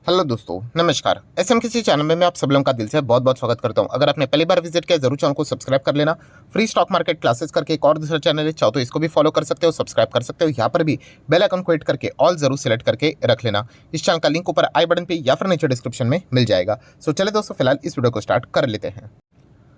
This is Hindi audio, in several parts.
हेलो दोस्तों, नमस्कार। एसएम किसी चैनल में मैं आप सब लोगों का दिल से बहुत बहुत स्वागत करता हूं। अगर आपने पहली बार विजिट किया जरूर चैनल को सब्सक्राइब कर लेना। फ्री स्टॉक मार्केट क्लासेस करके एक और दूसरा चैनल है, चाहो तो इसको भी फॉलो कर सकते हो, सब्सक्राइब कर सकते हो। यहाँ पर भी बेल आइकन को हिट करके ऑल जरूर सेलेक्ट करके रख लेना। इस चैनल का लिंक ऊपर आई बटन पे या फिर नीचे डिस्क्रिप्शन में मिल जाएगा। सो चले दोस्तों, फिलहाल इस वीडियो को स्टार्ट कर लेते हैं।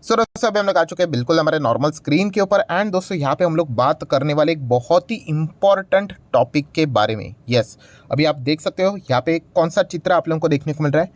सो दोस्तों, अभी हम लोग आ चुके हैं बिल्कुल हमारे नॉर्मल स्क्रीन के ऊपर। एंड दोस्तों, यहाँ पे हम लोग बात करने वाले एक बहुत ही इंपॉर्टेंट टॉपिक के बारे में। यस, अभी आप देख सकते हो यहाँ पे कौन सा चित्र आप लोगों को देखने को मिल रहा है।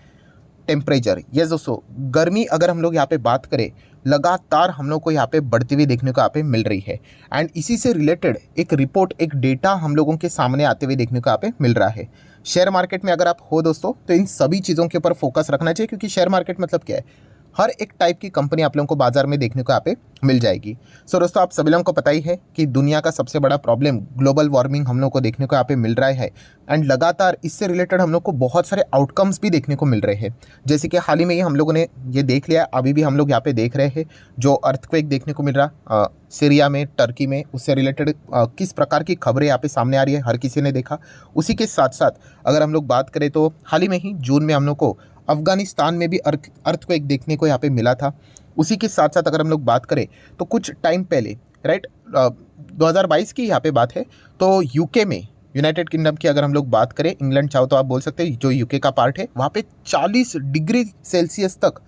टेम्परेचर। यस दोस्तों, गर्मी अगर हम लोग यहाँ पे बात करें, लगातार हम लोग को यहाँ पे बढ़ती हुई देखने को यहाँ पे मिल रही है। एंड इसी से रिलेटेड एक रिपोर्ट, एक डेटा हम लोगों के सामने आते हुए देखने को यहाँ पे मिल रहा है। शेयर मार्केट में अगर आप हो दोस्तों, तो इन सभी चीज़ों के ऊपर फोकस रखना चाहिए, क्योंकि शेयर मार्केट मतलब क्या है, हर एक टाइप की कंपनी आप लोगों को बाजार में देखने को यहाँ पे मिल जाएगी। सो दोस्तों, आप सभी लोगों को पता ही है कि दुनिया का सबसे बड़ा प्रॉब्लम ग्लोबल वार्मिंग हम लोग को देखने को यहाँ पे मिल रहा है। एंड लगातार इससे रिलेटेड हम लोग को बहुत सारे आउटकम्स भी देखने को मिल रहे हैं। जैसे कि हाल ही में ही हम लोगों ने ये देख लिया, अभी भी हम लोग यहाँ पे देख रहे हैं जो अर्थक्वेक देखने को मिल रहा सीरिया में, टर्की में, उससे रिलेटेड किस प्रकार की खबरें यहाँ पे सामने आ रही है, हर किसी ने देखा। उसी के साथ साथ अगर हम लोग बात करें तो हाल ही में ही जून में हम लोग को अफगानिस्तान में भी अर्थक्वेक देखने को यहाँ पे मिला था। उसी के साथ साथ अगर हम लोग बात करें तो कुछ टाइम पहले, राइट, 2022 की यहाँ पे बात है, तो यूके में, यूनाइटेड किंगडम की अगर हम लोग बात करें, इंग्लैंड चाहो तो आप बोल सकते हैं, जो यूके का पार्ट है, वहाँ पे 40 डिग्री सेल्सियस तक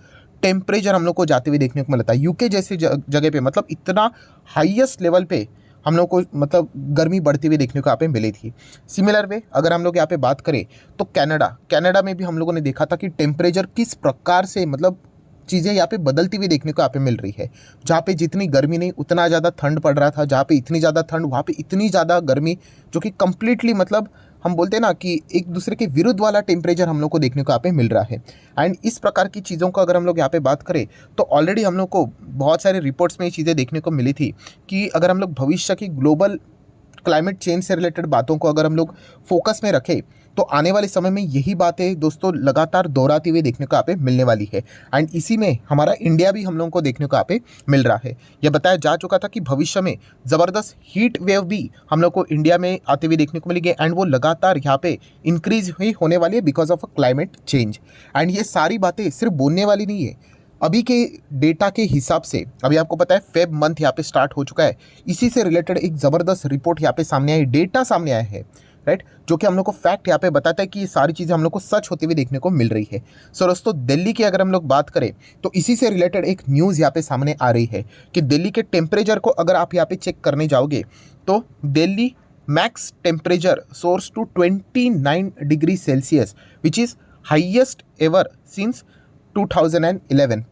टेम्परेचर हम लोग को जाते हुए देखने को मिला था। यूके जैसी जगह पे, मतलब इतना हाईएस्ट लेवल पे हम लोग को मतलब गर्मी बढ़ती हुई देखने को यहाँ पे मिली थी। सिमिलर वे अगर हम लोग यहाँ पे बात करें तो कनाडा में भी हम लोगों ने देखा था कि टेम्परेचर किस प्रकार से मतलब चीज़ें यहाँ पे बदलती हुई देखने को यहाँ पे मिल रही है। जहाँ पे जितनी गर्मी नहीं उतना ज़्यादा ठंड पड़ रहा था, जहाँ पे इतनी ज़्यादा ठंड वहाँ पे इतनी ज़्यादा गर्मी, जो कि कंप्लीटली मतलब हम बोलते हैं ना कि एक दूसरे के विरुद्ध वाला टेम्परेचर हम लोग को देखने को यहाँ पे मिल रहा है। एंड इस प्रकार की चीज़ों को अगर हम लोग यहाँ पे बात करें तो ऑलरेडी हम लोग को बहुत सारे रिपोर्ट्स में ये चीज़ें देखने को मिली थी कि अगर हम लोग भविष्य की ग्लोबल क्लाइमेट चेंज से रिलेटेड बातों को अगर हम लोग फोकस में रखें तो आने वाले समय में यही बातें दोस्तों लगातार दोहराती हुई देखने को यहाँ पे मिलने वाली है। एंड इसी में हमारा इंडिया भी हम लोगों को देखने को यहाँ पे मिल रहा है। यह बताया जा चुका था कि भविष्य में ज़बरदस्त हीट वेव भी हम लोग को इंडिया में आते हुए देखने को मिलेगी। एंड वो लगातार यहाँ पे इंक्रीज हुई होने वाली है because of a climate change. And ये सारी बातें सिर्फ बोलने वाली नहीं है, अभी के डेटा के हिसाब से अभी आपको पता है फेब मंथ यहाँ पे स्टार्ट हो चुका है। इसी से रिलेटेड एक ज़बरदस्त रिपोर्ट यहाँ पे सामने आई, डेटा सामने आया है, राइट, जो कि हम लोग को फैक्ट यहाँ पे बताता है कि ये सारी चीज़ें हम लोग को सच होती हुई देखने को मिल रही है। सो दोस्तों, दिल्ली की अगर हम लोग बात करें तो इसी से रिलेटेड एक न्यूज़ यहाँ पे सामने आ रही है कि दिल्ली के टेम्परेचर को अगर आप यहाँ पे चेक करने जाओगे तो Delhi max temperature soars to 29 degree Celsius, which is highest ever since 2011।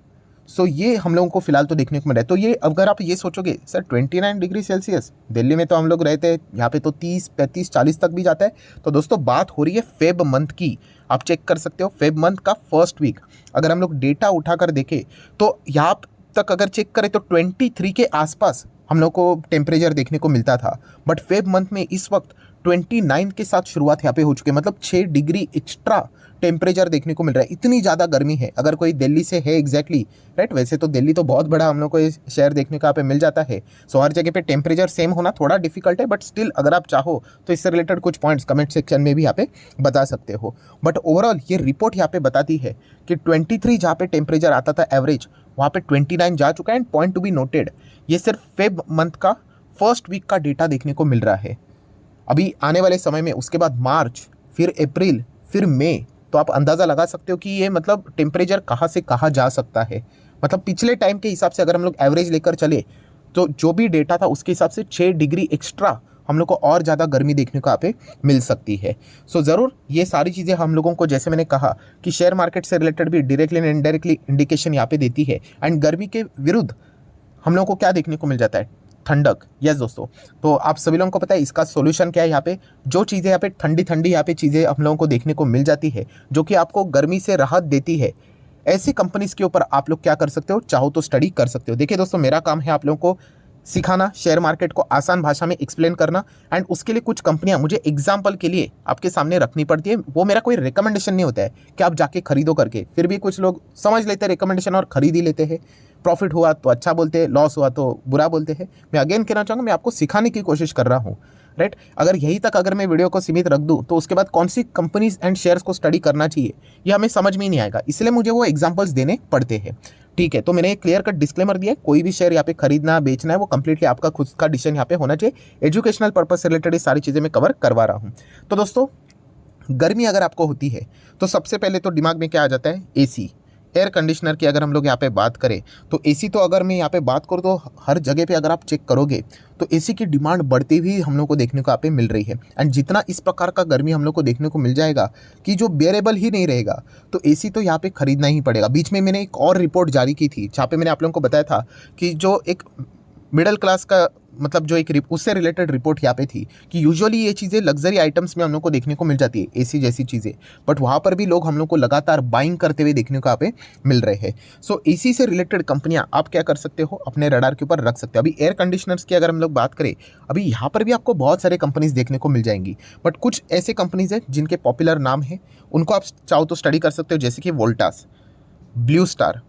So ये हम लोगों को फिलहाल तो देखने को मिला है। तो ये अगर आप ये सोचोगे सर 29 डिग्री सेल्सियस, दिल्ली में तो हम लोग रहते हैं, यहाँ पे तो 30, 35, 40 तक भी जाता है। तो दोस्तों, बात हो रही है फेब मंथ की। आप चेक कर सकते हो फेब मंथ का फर्स्ट वीक अगर हम लोग डेटा उठाकर देखें तो यहाँ तक अगर चेक करें तो 23 के आसपास हम लोग को टेम्परेचर देखने को मिलता था। बट फेब मंथ में इस वक्त 29 के साथ शुरुआत यहाँ पे हो चुकी है, मतलब 6 डिग्री एक्स्ट्रा टेम्परेचर देखने को मिल रहा है। इतनी ज़्यादा गर्मी है। अगर कोई दिल्ली से है एग्जैक्टली, राइट, वैसे तो दिल्ली तो बहुत बड़ा हम लोग को ये शहर देखने को यहाँ पे मिल जाता है। सो हर जगह पे टेम्परेचर सेम होना थोड़ा डिफिकल्ट है, बट स्टिल अगर आप चाहो तो इससे रिलेटेड कुछ पॉइंट्स कमेंट सेक्शन में भी यहाँ पे बता सकते हो। बट ओवरऑल ये रिपोर्ट यहाँ पे बताती है कि 23 जहाँ पे टेम्परेचर आता था एवरेज, वहाँ पे 29 जा चुका है। And point to be noted, ये सिर्फ फेब मंथ का फर्स्ट वीक का डेटा देखने को मिल रहा है। अभी आने वाले समय में उसके बाद मार्च, फिर अप्रैल, फिर मई, तो आप अंदाज़ा लगा सकते हो कि ये मतलब टेम्परेचर कहाँ से कहाँ जा सकता है। मतलब पिछले टाइम के हिसाब से अगर हम लोग एवरेज लेकर चले तो जो भी डेटा था उसके हिसाब से 6 डिग्री एक्स्ट्रा हम लोग को और ज़्यादा गर्मी देखने को यहाँ पे मिल सकती है। सो ज़रूर ये सारी चीज़ें हम लोगों को, जैसे मैंने कहा कि शेयर मार्केट से रिलेटेड भी डायरेक्टली एंड इनडायरेक्टली इंडिकेशन यहाँ पे देती है। एंड गर्मी के विरुद्ध हम लोगों को क्या देखने को मिल जाता है, ठंडक। यस दोस्तों, तो आप सभी लोगों को पता है इसका सॉल्यूशन क्या है। यहाँ पे जो चीज़ें यहाँ पे ठंडी ठंडी यहाँ पे चीज़ें हम लोगों को देखने को मिल जाती है जो कि आपको गर्मी से राहत देती है, ऐसी कंपनीज के ऊपर आप लोग क्या कर सकते हो, चाहो तो स्टडी कर सकते हो। देखिए दोस्तों, मेरा काम है आप लोगों को सिखाना, शेयर मार्केट को आसान भाषा में एक्सप्लेन करना। एंड उसके लिए कुछ कंपनियां मुझे एग्जाम्पल के लिए आपके सामने रखनी पड़ती है। वो मेरा कोई रिकमेंडेशन नहीं होता है कि आप जाके खरीदो करके। फिर भी कुछ लोग समझ लेते हैं रिकमेंडेशन और खरीद ही लेते हैं। प्रॉफिट हुआ तो अच्छा बोलते हैं, लॉस हुआ तो बुरा बोलते हैं। मैं अगेन कहना चाहूँगा, मैं आपको सिखाने की कोशिश कर रहा हूँ। राइट। अगर यहीं तक अगर मैं वीडियो को सीमित रख दूँ तो उसके बाद कौन सी कंपनीज एंड शेयर्स को स्टडी करना चाहिए ये हमें समझ में ही नहीं आएगा, इसलिए मुझे वो एग्जाम्पल्स देने पड़ते हैं। ठीक है, तो मैंने एक क्लियर कट डिस्क्लेमर दिया है, कोई भी शेयर यहाँ पे खरीदना बेचना है वो कंप्लीटली आपका खुद का डिसीजन यहाँ पे होना चाहिए। एजुकेशनल पर्पज से रिलेटेड ये सारी चीज़ें मैं कवर करवा रहा हूँ। तो दोस्तों, गर्मी अगर आपको होती है तो सबसे पहले तो दिमाग में क्या आ जाता है, एसी, एयर कंडीशनर की अगर हम लोग यहाँ पे बात करें तो एसी तो अगर मैं यहाँ पे बात करूँ तो हर जगह पे अगर आप चेक करोगे तो एसी की डिमांड बढ़ती हुई हम लोग को देखने को यहाँ पे मिल रही है। एंड जितना इस प्रकार का गर्मी हम लोग को देखने को मिल जाएगा कि जो बेरेबल ही नहीं रहेगा, तो एसी तो यहाँ पे खरीदना ही पड़ेगा। बीच में मैंने एक और रिपोर्ट जारी की थी जहाँ पे मैंने आप लोगों को बताया था कि जो एक मिडिल क्लास का मतलब जो एक उससे रिलेटेड रिपोर्ट यहाँ पे थी कि यूजुअली ये चीज़ें लग्जरी आइटम्स में हम लोग को देखने को मिल जाती है, एसी जैसी चीज़ें, बट वहाँ पर भी लोग हम लोग को लगातार बाइंग करते हुए देखने को यहाँ पे मिल रहे हैं। सो एसी से रिलेटेड कंपनियाँ आप क्या कर सकते हो, अपने रडार के ऊपर रख सकते हो। अभी एयर कंडीशनर्स की अगर हम लोग बात करें, अभी यहाँ पर भी आपको बहुत सारे कंपनीज देखने को मिल जाएंगी, बट कुछ ऐसे कंपनीज हैं जिनके पॉपुलर नाम है, उनको आप चाहो तो स्टडी कर सकते हो, जैसे कि वोल्टास, ब्लू स्टार,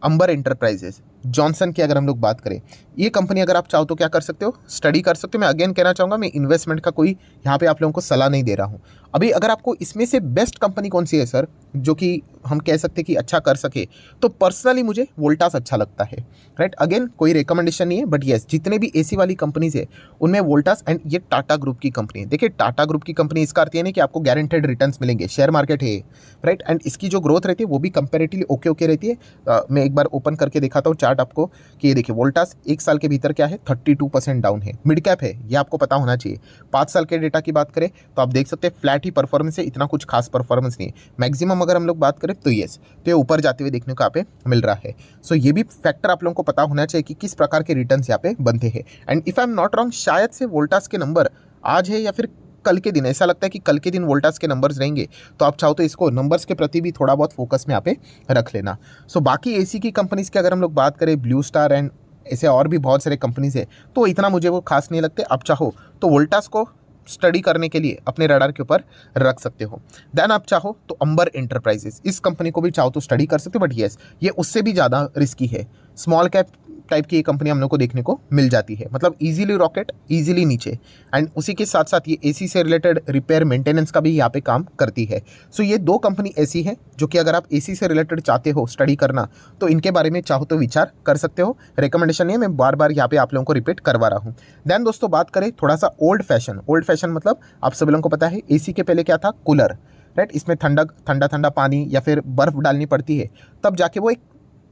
अंबर एंटरप्राइजेस, जॉनसन की अगर हम लोग बात करें, ये कंपनी अगर आप चाहो तो क्या कर सकते हो, स्टडी कर सकते हो। मैं अगेन कहना चाहूँगा, मैं इन्वेस्टमेंट का कोई यहाँ पे आप लोगों को सलाह नहीं दे रहा हूँ। अभी अगर आपको इसमें से बेस्ट कंपनी कौन सी है सर, जो कि हम कह सकते हैं कि अच्छा कर सके, तो पर्सनली मुझे वोल्टास अच्छा लगता है, राइट। अगेन कोई रिकमेंडेशन नहीं है, बट येस जितने भी एसी वाली कंपनीज है उनमें वोल्टास एंड ये टाटा ग्रुप की कंपनी है। देखिए टाटा ग्रुप की कंपनी, इसका अर्थ ये नहीं कि आपको गारंटेड रिटर्न्स मिलेंगे, शेयर मार्केट है, राइट। एंड इसकी जो ग्रोथ रहती है वो भी कंपेरेटिवली ओके रहती है। मैं एक बार ओपन करके दिखाता हूँ चार्ट आपको कि ये देखिए वोल्टास एक साल के भीतर क्या है, 32% डाउन है, मिड कैप है, ये आपको पता होना चाहिए। 5 साल के डेटा की बात करें तो आप देख सकते हैं फ्लैट ही परफॉर्मेंस है, इतना कुछ खास परफॉर्मेंस नहीं है। मैक्सिमम अगर हम लोग बात करें तो येस, तो ये ऊपर जाते हुए देखने को यहाँ पे मिल रहा है। सो ये भी फैक्टर आप लोगों को पता होना चाहिए कि किस प्रकार के रिटर्न्स यहाँ पे बनते हैं। And if I am not wrong, शायद से वोल्टास के नंबर आज है या फिर कल के दिन, ऐसा लगता है कि कल के दिन वोल्टास के नंबर्स रहेंगे, तो आप चाहो तो इसको नंबर्स के प्रति भी थोड़ा बहुत फोकस में यहाँ पे रख लेना। सो बाकी एसी की कंपनीज की अगर हम लोग बात करें, ब्लू स्टार एंड ऐसे और भी बहुत सारे कंपनीज है, तो इतना मुझे वो खास नहीं लगते। आप चाहो तो वोल्टास को स्टडी करने के लिए अपने रडार के ऊपर रख सकते हो। देन आप चाहो तो अंबर एंटरप्राइजेस, इस कंपनी को भी चाहो तो स्टडी कर सकते हो, बट येस ये उससे भी ज़्यादा रिस्की है। स्मॉल कैप टाइप की ये कंपनी हम लोग को देखने को मिल जाती है, मतलब इजीली रॉकेट, इजीली नीचे। एंड उसी के साथ साथ ये एसी से रिलेटेड रिपेयर मेंटेनेंस का भी यहाँ पे काम करती है। सो ये 2 कंपनी ऐसी है जो कि अगर आप एसी से रिलेटेड चाहते हो स्टडी करना, तो इनके बारे में चाहो तो विचार कर सकते हो। रिकमेंडेशन नहीं है, मैं बार बार यहाँ पे आप लोगों को रिपीट करवा रहा हूँ। देन दोस्तों बात करें थोड़ा सा ओल्ड फैशन मतलब आप सब लोगों को पता है एसी के पहले क्या था, कूलर, राइट। इसमें ठंडा पानी या फिर बर्फ डालनी पड़ती है, तब जाके वो एक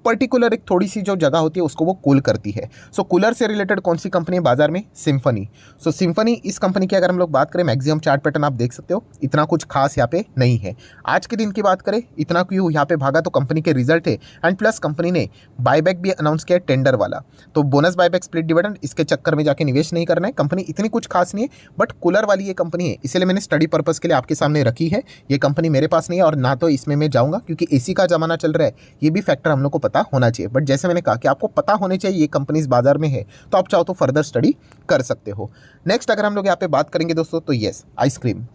पर्टिकुलर एक थोड़ी सी जो जगह होती है उसको वो कूल करती है। सो कूलर से रिलेटेड कौन सी कंपनी है बाजार में, सिम्फनी। सो सिम्फनी, इस कंपनी की अगर हम लोग बात करें, मैक्सिमम चार्ट पैटर्न आप देख सकते हो, इतना कुछ खास यहाँ पे नहीं है। आज के दिन की बात करें, इतना क्यों यहाँ पे भागा, तो कंपनी के रिजल्ट है एंड प्लस कंपनी ने बायबैक भी अनाउंस किया टेंडर वाला, तो बोनस बायबैक स्प्लिट डिविडेंड, इसके चक्कर में जाके निवेश नहीं करना है। कंपनी इतनी कुछ खास नहीं है, बट कूलर वाली ये कंपनी है, इसलिए मैंने स्टडी पर्पज के लिए आपके सामने रखी है। ये कंपनी मेरे पास नहीं है और ना तो इसमें मैं जाऊँगा, क्योंकि एसी का जमाना चल रहा है, ये भी फैक्टर हम लोग को पता होना चाहिए। बट जैसे मैंने कहा कि आपको पता होने चाहिए ये कंपनीज बाजार में है, तो आप चाहो तो फर्दर स्टडी कर सकते हो। नेक्स्ट अगर हम लोग यहाँ पे बात करेंगे दोस्तों, तो यस आइसक्रीम।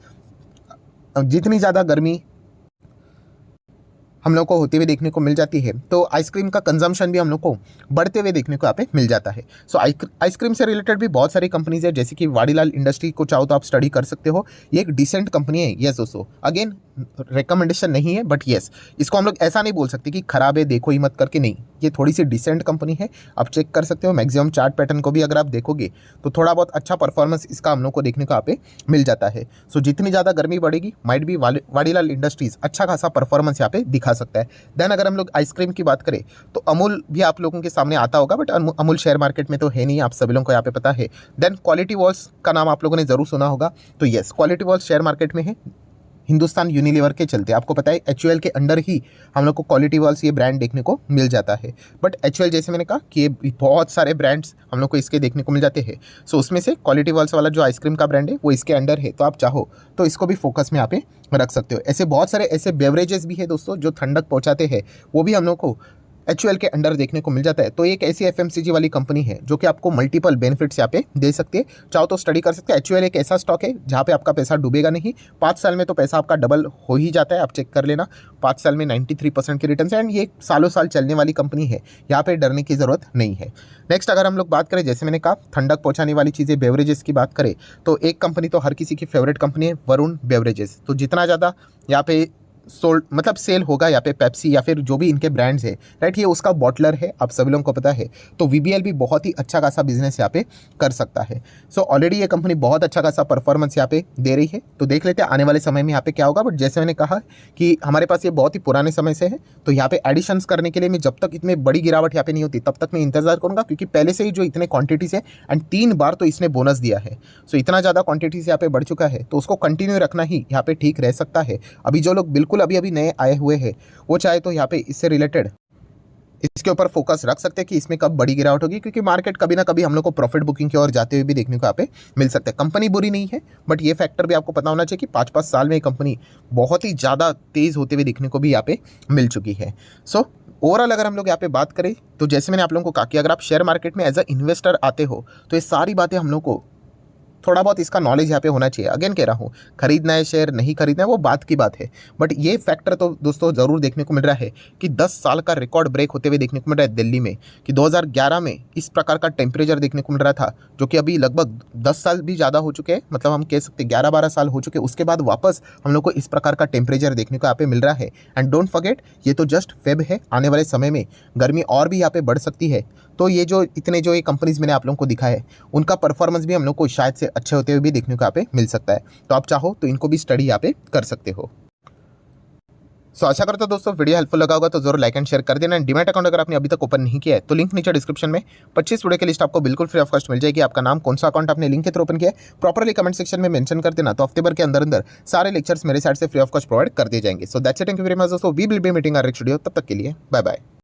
जितनी ज़्यादा गर्मी हम लोग को होते हुए देखने को मिल जाती है, तो आइसक्रीम का कंजम्पशन भी हम लोग को बढ़ते हुए देखने को यहाँ पे मिल जाता है। सो आइसक्रीम से रिलेटेड भी बहुत सारी कंपनीज है, जैसे कि वाडीलाल इंडस्ट्री को चाहो तो आप स्टडी कर सकते हो। ये एक डिसेंट कंपनी है, यस दोस्तों। अगेन रिकमेंडेशन नहीं है, बट येस इसको हम लोग ऐसा नहीं बोल सकते कि खराब है देखो ही मत करके, नहीं, ये थोड़ी सी डिसेंट कंपनी है, आप चेक कर सकते हो। मैक्सिमम चार्ट पैटर्न को भी अगर आप देखोगे तो थोड़ा बहुत अच्छा परफॉर्मेंस इसका हम लोग को देखने को यहाँ पे मिल जाता है। सो जितनी ज़्यादा गर्मी बढ़ेगी, माइट भी वाडीलाल इंडस्ट्रीज अच्छा खासा परफॉर्मेंस यहाँ पे दिखा सकता है। देन अगर हम लोग आइसक्रीम की बात करें तो अमूल भी आप लोगों के सामने आता होगा, बट अमूल शेयर मार्केट में तो है नहीं, आप सभी लोगों को यहाँ पे पता है। देन क्वालिटी वॉल्स का नाम आप लोगों ने जरूर सुना होगा, तो yes quality walls share market में है हिंदुस्तान यूनिलीवर के चलते। आपको पता है HUL के अंडर ही हम लोग को क्वालिटी वॉल्स ये ब्रांड देखने को मिल जाता है, बट HUL जैसे मैंने कहा कि ये बहुत सारे ब्रांड्स हम लोग को इसके देखने को मिल जाते हैं। सो उसमें से क्वालिटी वॉल्स वाला जो आइसक्रीम का ब्रांड है वो इसके अंडर है, तो आप चाहो तो इसको भी फोकस में यहाँ पे रख सकते हो। ऐसे बहुत सारे ऐसे बेवरेजेस भी है दोस्तों जो ठंडक पहुँचाते हैं, वो भी हम लोग को HUL के अंडर देखने को मिल जाता है। तो एक ऐसी FMCG वाली कंपनी है जो कि आपको मल्टीपल बेनिफिट्स यहाँ पे दे सकती है। चाहो तो स्टडी कर सकते हैं। HUL एक ऐसा स्टॉक है जहाँ पे आपका पैसा डूबेगा नहीं, 5 साल में तो पैसा आपका डबल हो ही जाता है, आप चेक कर लेना। 5 साल में 93% के रिटर्न है एंड ये सालों साल चलने वाली कंपनी है, यहाँ पे डरने की ज़रूरत नहीं है। नेक्स्ट अगर हम लोग बात करें, जैसे मैंने कहा ठंडक पहुँचाने वाली चीज़ें, बेवरेजेस की बात करें तो एक कंपनी तो हर किसी की फेवरेट कंपनी है, वरुण बेवरेजेस। तो जितना ज़्यादा यहाँ पे सोल्ड मतलब सेल होगा यहाँ पे पेप्सी या फिर जो भी इनके ब्रांड्स है, राइट, ये उसका बॉटलर है, आप सभी लोगों को पता है। तो VBL भी बहुत ही अच्छा खासा बिजनेस यहाँ पे कर सकता है। सो ऑलरेडी ये कंपनी बहुत अच्छा खासा परफॉर्मेंस यहाँ पे दे रही है। तो देख लेते हैं आने वाले समय में यहाँ पे क्या होगा। बट जैसे मैंने कहा कि हमारे पास ये बहुत ही पुराने समय से है, तो यहाँ पे एडिशंस करने के लिए मैं जब तक इतनी बड़ी गिरावट यहाँ पे नहीं होती तब तक मैं इंतजार करूँगा, क्योंकि पहले से ही जो इतने क्वांटिटीज़ है एंड 3 बार तो इसने बोनस दिया है। सो इतना ज़्यादा क्वांटिटीज़ यहाँ पे बढ़ चुका है, तो उसको कंटिन्यू रखना ही यहाँ पे ठीक रह सकता है। अभी जो लोग बिल्कुल अभी नए आए हुए हैं वो चाहे तो यहाँ पे इससे रिलेटेड इसके ऊपर फोकस रख सकते हैं कि इसमें कब बड़ी गिरावट होगी, क्योंकि मार्केट कभी ना कभी हम लोग को प्रॉफिट बुकिंग की ओर जाते हुए भी देखने को यहाँ पे मिल सकता है। कंपनी बुरी नहीं है, बट ये फैक्टर भी आपको पता होना चाहिए कि 5-5 साल में ये कंपनी बहुत ही ज़्यादा तेज़ होते हुए देखने को भी यहाँ पे मिल चुकी है। सो ओवरऑल अगर हम लोग यहाँ पे बात करें तो जैसे मैंने आप लोगों को कहा कि अगर आप शेयर मार्केट में एज अ इन्वेस्टर आते हो तो ये सारी बातें हम लोग को थोड़ा बहुत इसका नॉलेज यहाँ पे होना चाहिए। अगेन कह रहा हूँ, खरीदना है शेयर नहीं खरीदना है वो बात की बात है, बट ये फैक्टर तो दोस्तों ज़रूर देखने को मिल रहा है कि 10 साल का रिकॉर्ड ब्रेक होते हुए देखने को मिल रहा है दिल्ली में, कि 2011 में इस प्रकार का टेम्परेचर देखने को मिल रहा था, जो कि अभी लगभग 10 साल भी ज़्यादा हो चुके हैं, मतलब हम कह सकते हैं 11-12 साल हो चुके हैं। उसके बाद वापस हम लोग को इस प्रकार का टेम्परेचर देखने को यहाँ पे मिल रहा है। एंड डोंट फॉरगेट, ये तो जस्ट फेब है, आने वाले समय में गर्मी और भी यहाँ पे बढ़ सकती है। तो ये जो इतने जो ये कंपनीज मैंने आप लोगों को दिखा है उनका परफॉर्मेंस भी हम लोग को शायद से अच्छे होते हुए भी देखने को यहाँ पे मिल सकता है। तो आप चाहो तो इनको भी स्टडी यहाँ पे कर सकते हो। सो आशा करता हूं दोस्तों वीडियो हेल्पफुल लगा होगा, तो जरूर लाइक एंड शेयर कर देना। डीमैट अकाउंट अगर आपने अभी तक ओपन नहीं किया है तो लिंक नीचे डिस्क्रिप्शन में 25 वीडियो की लिस्ट आपको बिल्कुल फ्री ऑफ कॉस्ट मिल जाएगी। आपका नाम, कौन सा अकाउंट आपने लिंक के थ्रू ओपन किया है, प्रॉपरली कमेंट सेक्शन में मेंशन कर देना, तो हफ्ते भर के अंदर अंदर सारे लेक्चर्स मेरे साइड से फ्री ऑफ कॉस्ट प्रोवाइड कर दिए जाएंगे। So that's it, thank you very much दोस्तों, we will be meeting our next video. तब तक के लिए बाय बाय।